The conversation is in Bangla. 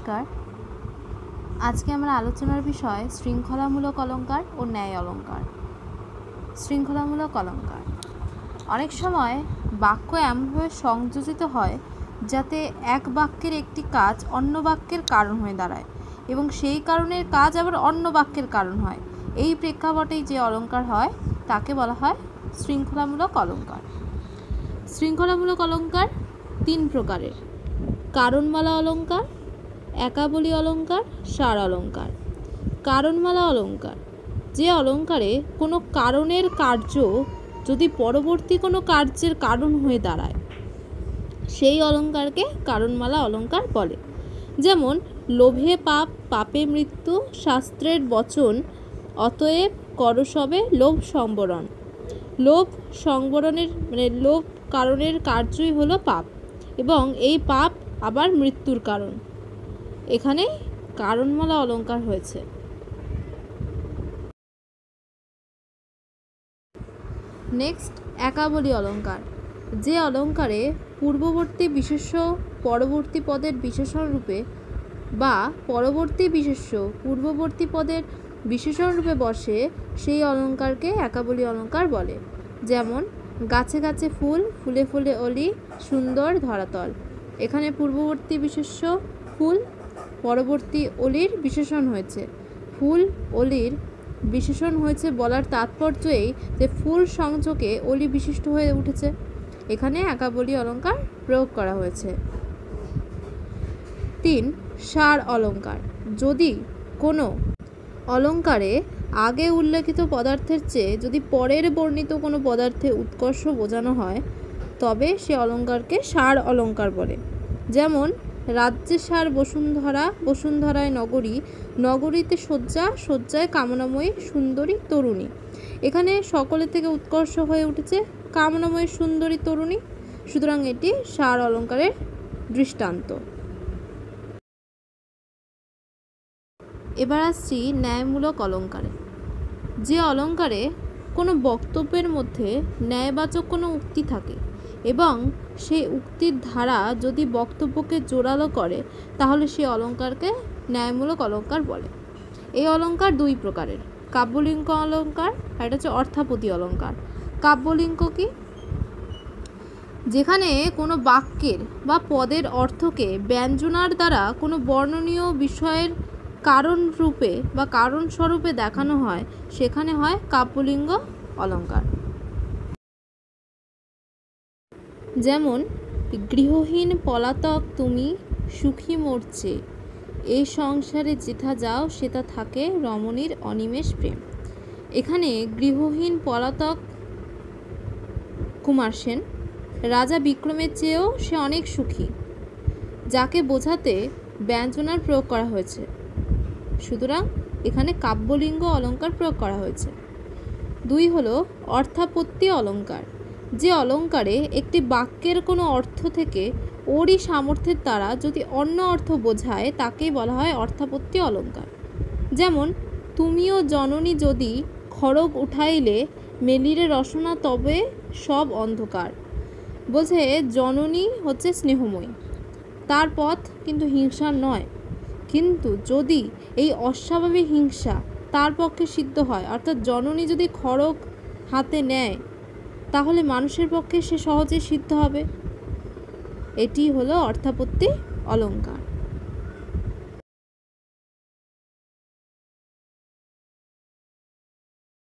নমস্কার। আজকে আমরা আলোচনার বিষয় শৃঙ্খলামূলক অলঙ্কার ও ন্যায় অলঙ্কার। শৃঙ্খলামূলক অলঙ্কার অনেক সময় বাক্য এমনভাবে সংযোজিত হয় যাতে এক বাক্যের একটি কাজ অন্য বাক্যের কারণ হয়ে দাঁড়ায় এবং সেই কারণের কাজ আবার অন্য বাক্যের কারণ হয়। এই প্রেক্ষাপটেই যে অলঙ্কার হয় তাকে বলা হয় শৃঙ্খলামূলক অলঙ্কার। শৃঙ্খলামূলক অলঙ্কার তিন প্রকারের: কারণমালা অলঙ্কার, একাবলি অলঙ্কার, সার অলঙ্কার। কারণমালা অলঙ্কার যে অলঙ্কারে কোনো কারণের কার্য যদি পরবর্তী কোনো কার্যের কারণ হয়ে দাঁড়ায় সেই অলঙ্কারকে কারণমালা অলঙ্কার বলে। যেমন লোভে পাপ, পাপে মৃত্যু, শাস্ত্রের বচন, অতএব করসবে লোভ সংবরণ। লোভ সংবরণের লোভ কারণের কার্যই হলো পাপ এবং এই পাপ আবার মৃত্যুর কারণ। এখানে কারণমালা অলঙ্কার হয়েছে। নেক্সট, একাবলি অলঙ্কার যে অলঙ্কারে পূর্ববর্তী বিশেষ্য পরবর্তী পদের বিশেষণ রূপে বা পরবর্তী বিশেষ্য পূর্ববর্তী পদের বিশেষণ রূপে বসে সেই অলঙ্কারকে একাবলি অলঙ্কার বলে। যেমন গাছে গাছে ফুল, ফুলে ফুলে অলি, সুন্দর ধরাতল। এখানে পূর্ববর্তী বিশেষ্য ফুল, পরবর্তী অলির বিশেষণ হয়েছে। ফুল অলির বিশেষণ হয়েছে বলার তাৎপর্য এই যে ফুল সংযোগে অলি বিশিষ্ট হয়ে উঠেছে। এখানে একাবলি অলঙ্কার প্রয়োগ করা হয়েছে। 3. সার অলঙ্কার যদি কোনো অলঙ্কারে আগে উল্লেখিত পদার্থের চেয়ে যদি পরের বর্ণিত কোনো পদার্থে উৎকর্ষ বোঝানো হয় তবে সে অলঙ্কারকে সার অলঙ্কার বলে। যেমন রাজ্যে সার বসুন্ধরা, বসুন্ধরায় নগরী, নগরীতে শয্যা, শয্যায় কামনাময়ী সুন্দরী তরুণী। এখানে সকলের থেকে উৎকর্ষ হয়ে উঠেছে কামনাময়ী সুন্দরী তরুণী, সুতরাং এটি সার অলঙ্কারের দৃষ্টান্ত। এবার আসছি ন্যায়মূলক অলঙ্কারে। যে অলঙ্কারে কোনো বক্তব্যের মধ্যে ন্যায়বাচক কোনো উক্তি থাকে এবং সেই উক্তির ধারা যদি বক্তব্যকে জোরালো করে তাহলে সেই অলঙ্কারকে ন্যায়মূলক অলঙ্কার বলে। এই অলঙ্কার দুই প্রকারের: কাব্যলিঙ্গ অলঙ্কার আর এটা হচ্ছে অর্থাপতি অলঙ্কার। কাব্যলিঙ্গ কি? যেখানে কোনো বাক্যের বা পদের অর্থকে ব্যঞ্জনার দ্বারা কোনো বর্ণনীয় বিষয়ের কারণ রূপে বা কারণ স্বরূপে দেখানো হয় সেখানে হয় কাব্যলিঙ্গ অলঙ্কার। যেমন গৃহহীন পলাতক তুমি সুখী মরছে, এই সংসারে যেথা যাও সেটা থাকে রমণীর অনিমেষ প্রেম। এখানে গৃহহীন পলাতক কুমার সেন রাজা বিক্রমের চেয়েও সে অনেক সুখী, যাকে বোঝাতে ব্যঞ্জনার প্রয়োগ করা হয়েছে, সুতরাং এখানে কাব্যলিঙ্গ অলঙ্কার প্রয়োগ করা হয়েছে। 2 হলো অর্থাপত্তি অলঙ্কার যে অলঙ্কারে একটি বাক্যের কোনো অর্থ থেকে ওরই সামর্থ্যের দ্বারা যদি অন্য অর্থ বোঝায় তাকেই বলা হয় অর্থাপত্তি অলঙ্কার। যেমন তুমিও জননী যদি খড়গ উঠাইলে মেলিরে রসনা তবে সব অন্ধকার। বলছে জননী হচ্ছে স্নেহময়ী, তার পথ কিন্তু হিংসার নয়, কিন্তু যদি এই অস্বাভাবিক হিংসা তার পক্ষে সিদ্ধ হয়, অর্থাৎ জননী যদি খড়গ হাতে নেয় তাহলে মানুষের পক্ষে সে সহজে সিদ্ধ হবে। এটি হলো অর্থাপত্তি অলঙ্কার।